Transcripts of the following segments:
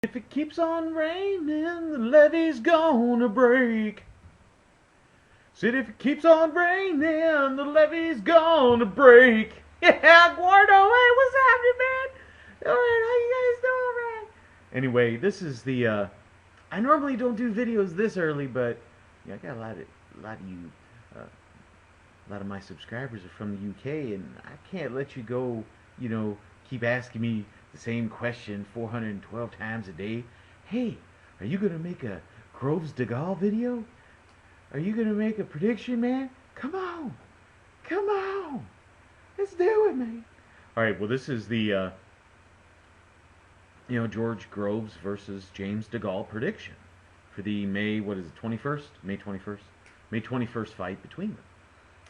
If it keeps on raining, the levee's gonna break. Said if it keeps on raining, the levee's gonna break. Yeah, Gordo, hey, what's happening, man? Alright, how you guys doing, man? Anyway, this is the, I normally don't do videos this early, but, yeah, I got a lot of you, a lot of my subscribers are from the UK, and I can't let you go, keep asking me the same question 412 times a day. Hey, are you going to make a Groves DeGale video? Are you going to make a prediction, man? Come on. Come on. Let's do it, man. Alright, well, this is the, George Groves versus James DeGale prediction for the May 21st? May 21st? May 21st fight between them.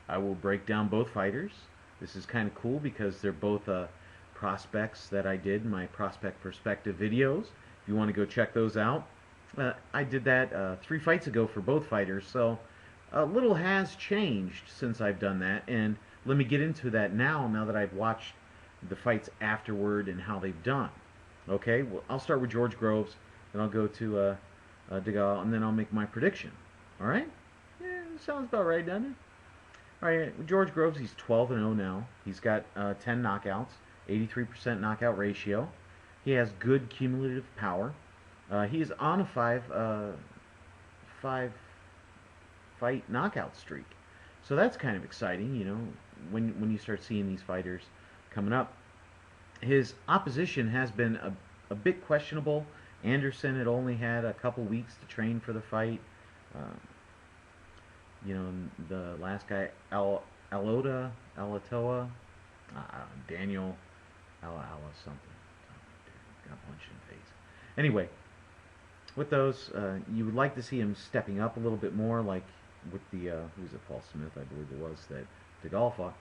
I will break down both fighters. This is kind of cool because they're both prospects that I did in my prospect perspective videos. If you want to go check those out, I did that 3 fights ago for both fighters, so a little has changed since I've done that, and let me get into that now that I've watched the fights afterward and how they've done. Okay, well, I'll start with George Groves, then I'll go to DeGale, and then I'll make my prediction. Alright? Yeah, sounds about right, doesn't it? Alright, George Groves, he's 12-0 now. He's got 10 knockouts, 83% knockout ratio. He has good cumulative power. He is on a 5-fight knockout streak. So that's kind of exciting, when you start seeing these fighters coming up. His opposition has been a bit questionable. Anderson had only had a couple weeks to train for the fight. The last guy, Alatoa, Daniel, Ala something. Got punched in the face. Anyway, with those, you would like to see him stepping up a little bit more, like with the, who's it, Paul Smith, I believe it was, that DeGale fought.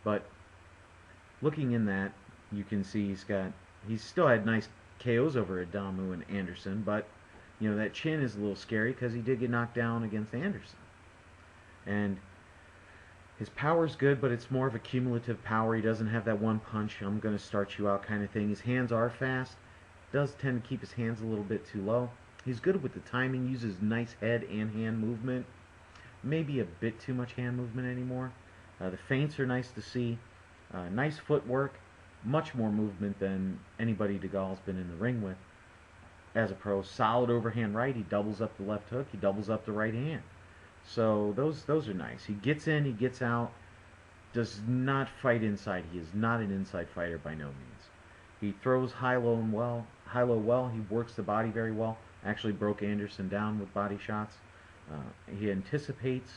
But looking in that, you can see he's still had nice KOs over Adamu and Anderson, but, that chin is a little scary because he did get knocked down against Anderson. And his power's good, but it's more of a cumulative power. He doesn't have that one punch, I'm going to start you out kind of thing. His hands are fast. Does tend to keep his hands a little bit too low. He's good with the timing, uses nice head and hand movement. Maybe a bit too much hand movement anymore. The feints are nice to see. Nice footwork. Much more movement than anybody DeGale's been in the ring with. As a pro, solid overhand right. He doubles up the left hook. He doubles up the right hand. So those are nice. He gets in, he gets out, does not fight inside. He is not an inside fighter by no means. He throws high-low well. He works the body very well. Actually broke Anderson down with body shots. He anticipates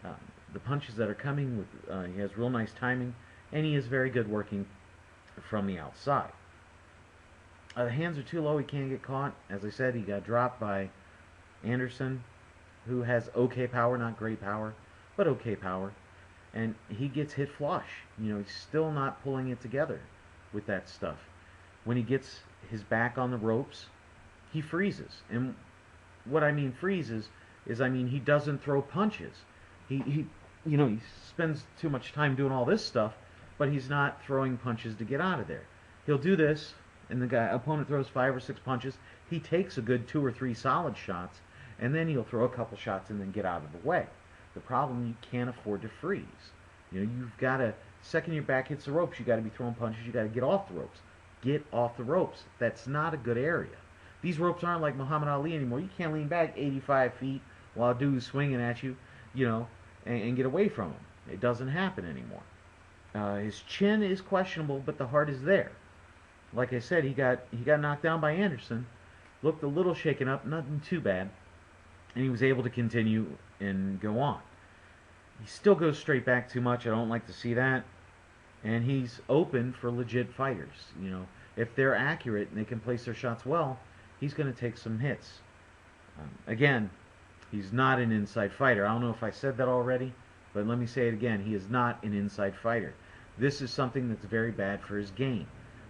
the punches that are coming. He has real nice timing, and he is very good working from the outside. The hands are too low. He can't get caught. As I said, he got dropped by Anderson, who has okay power, not great power, but okay power. And he gets hit flush. He's still not pulling it together with that stuff. When he gets his back on the ropes, he freezes. And what I mean freezes is, he doesn't throw punches. He spends too much time doing all this stuff, but he's not throwing punches to get out of there. He'll do this, and the opponent throws 5 or 6 punches. He takes a good 2 or 3 solid shots, and then he'll throw a couple shots and then get out of the way. The problem, you can't afford to freeze. You've got to, second your back hits the ropes, you got to be throwing punches, you got to get off the ropes. Get off the ropes. That's not a good area. These ropes aren't like Muhammad Ali anymore. You can't lean back 85 feet while a dude's swinging at you, and get away from him. It doesn't happen anymore. His chin is questionable, but the heart is there. Like I said, he got knocked down by Anderson. Looked a little shaken up, nothing too bad. And he was able to continue and go on. He still goes straight back too much. I don't like to see that. And he's open for legit fighters. If they're accurate and they can place their shots well, he's going to take some hits. Again, he's not an inside fighter. I don't know if I said that already, but let me say it again. He is not an inside fighter. This is something that's very bad for his game.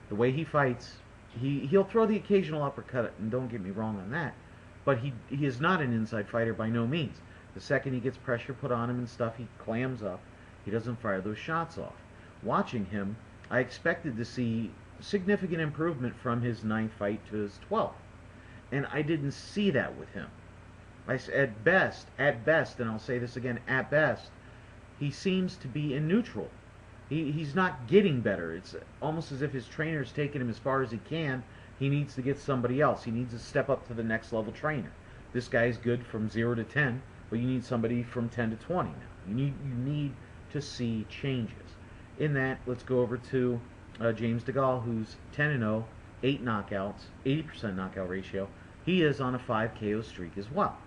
The way he fights, he'll throw the occasional uppercut, and don't get me wrong on that. But he is not an inside fighter by no means. The second he gets pressure put on him and stuff, he clams up. He doesn't fire those shots off. Watching him, I expected to see significant improvement from his 9th fight to his 12th. And I didn't see that with him. At best, and I'll say this again, at best, he seems to be in neutral. He's not getting better. It's almost as if his trainer's taken him as far as he can. He needs to get somebody else. He needs to step up to the next level trainer. This guy's good from 0 to 10, but you need somebody from 10 to 20 now. You need to see changes. In that, let's go over to James DeGale, who's 10-0, 8 knockouts, 80% knockout ratio. He is on a 5 KO streak as well.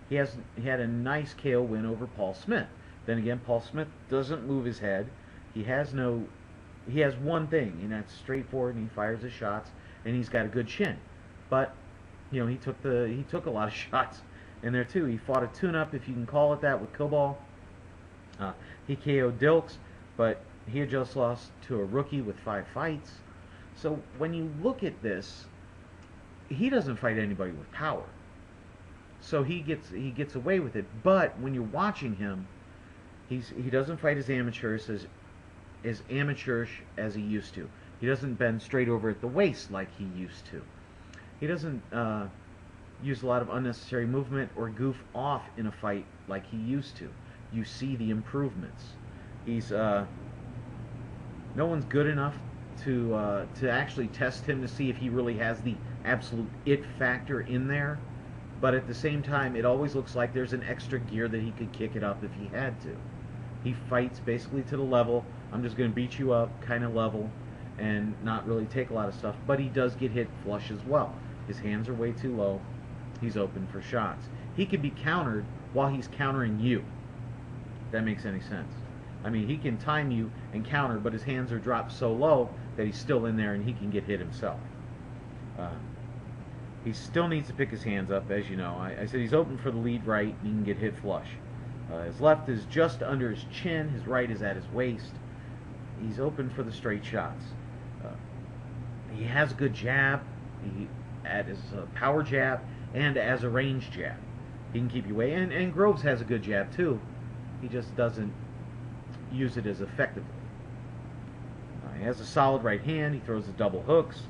He had a nice KO win over Paul Smith. Then again, Paul Smith doesn't move his head. He has one thing, and that's straightforward, and he fires his shots, and he's got a good chin. But he took a lot of shots in there too. He fought a tune-up, if you can call it that, with Cobal. He KO'd Dilks, but he had just lost to a rookie with 5 fights. So when you look at this, he doesn't fight anybody with power. So he gets away with it. But when you're watching him, he doesn't fight as amateurish as he used to. He doesn't bend straight over at the waist like he used to. He doesn't use a lot of unnecessary movement or goof off in a fight like he used to. You see the improvements. No one's good enough to actually test him to see if he really has the absolute it factor in there. But at the same time, it always looks like there's an extra gear that he could kick it up if he had to. He fights basically to the level, I'm just going to beat you up kind of level, and not really take a lot of stuff. But he does get hit flush as well. His hands are way too low. He's open for shots. He can be countered while he's countering you. If that makes any sense. I mean, he can time you and counter, but his hands are dropped so low that he's still in there and he can get hit himself. He still needs to pick his hands up, as you know. I said he's open for the lead right, and he can get hit flush. His left is just under his chin. His right is at his waist. He's open for the straight shots. He has a good jab. At his power jab and as a range jab. He can keep you away. And Groves has a good jab, too. He just doesn't use it as effectively. He has a solid right hand. He throws the double hooks.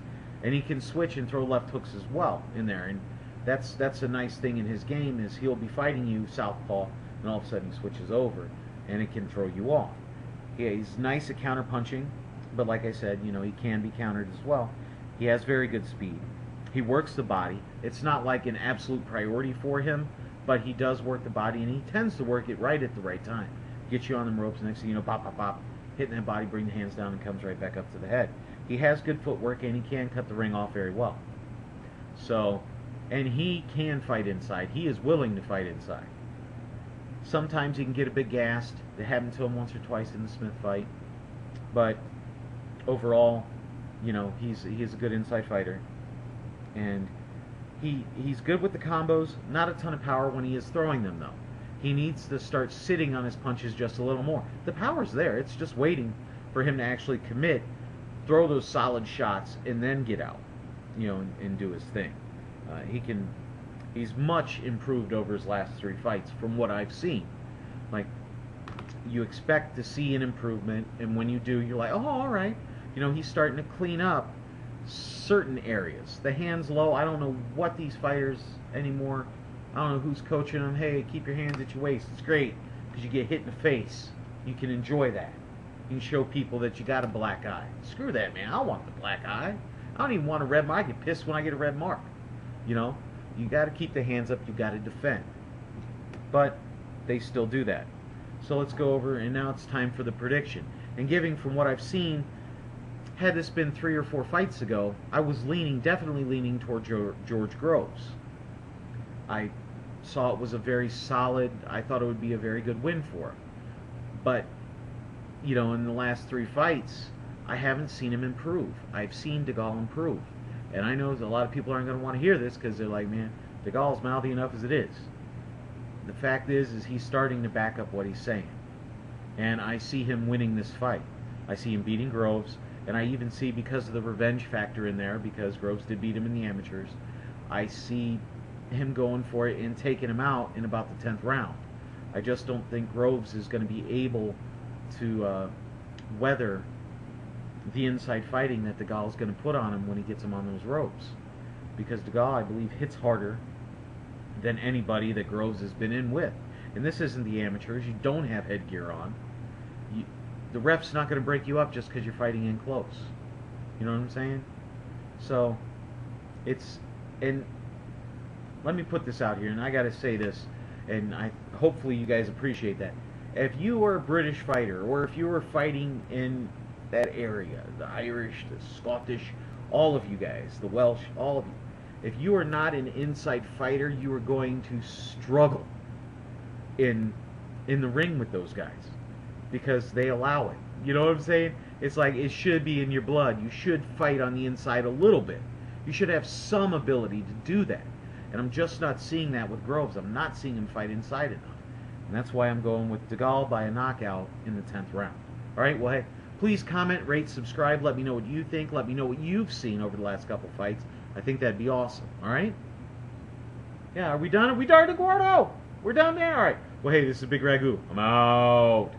And he can switch and throw left hooks as well in there. And that's a nice thing in his game, is he'll be fighting you southpaw, and all of a sudden he switches over, and it can throw you off. Yeah, he's nice at counter punching, but like I said, he can be countered as well. He has very good speed. He works the body. It's not like an absolute priority for him, but he does work the body, and he tends to work it right at the right time. Get you on the ropes, and next thing you know, pop, pop, pop, hitting that body, bring the hands down, and comes right back up to the head. He has good footwork, and he can cut the ring off very well. So, and he can fight inside. He is willing to fight inside. Sometimes he can get a bit gassed. It happened to him once or twice in the Smith fight. But overall, he's a good inside fighter. And he's good with the combos. Not a ton of power when he is throwing them, though. He needs to start sitting on his punches just a little more. The power's there. It's just waiting for him to actually commit, throw those solid shots, and then get out, and do his thing. He's much improved over his last 3 fights from what I've seen. Like, you expect to see an improvement, and when you do, you're like, oh, all right. He's starting to clean up certain areas. The hands low, I don't know what these fighters anymore, I don't know who's coaching them. Hey, keep your hands at your waist. It's great, because you get hit in the face. You can enjoy that. You can show people that you got a black eye. Screw that, man. I don't want the black eye. I don't even want a red mark. I get pissed when I get a red mark. You got to keep the hands up. You got to defend. But they still do that. So let's go over, and now it's time for the prediction. And giving from what I've seen, had this been 3 or 4 fights ago, I was definitely leaning toward George Groves. I saw it was a very solid, I thought it would be a very good win for him. But, in the last 3 fights, I haven't seen him improve. I've seen DeGale improve. And I know a lot of people aren't going to want to hear this, because they're like, man, DeGale's mouthy enough as it is. The fact is he's starting to back up what he's saying. And I see him winning this fight. I see him beating Groves, and I even see, because of the revenge factor in there, because Groves did beat him in the amateurs, I see him going for it and taking him out in about the 10th round. I just don't think Groves is going to be able to weather the inside fighting that DeGale is going to put on him when he gets him on those ropes. because DeGale, I believe, hits harder than anybody that Groves has been in with. And this isn't the amateurs. You don't have headgear on. The ref's not going to break you up just because you're fighting in close. You know what I'm saying? So, and let me put this out here, and I got to say this, and hopefully you guys appreciate that. If you were a British fighter, or if you were fighting in that area, the Irish, the Scottish, all of you guys, the Welsh, all of you, if you are not an inside fighter, you are going to struggle in the ring with those guys, because they allow it. You know what I'm saying? It's like it should be in your blood. You should fight on the inside a little bit. You should have some ability to do that. And I'm just not seeing that with Groves. I'm not seeing him fight inside enough. And that's why I'm going with DeGale by a knockout in the 10th round. All right, well, hey, please comment, rate, subscribe. Let me know what you think. Let me know what you've seen over the last couple fights. I think that'd be awesome. All right? Yeah, are we done? Are we done, Eduardo? We're done there? All right. Well, hey, this is Bigragu. I'm out.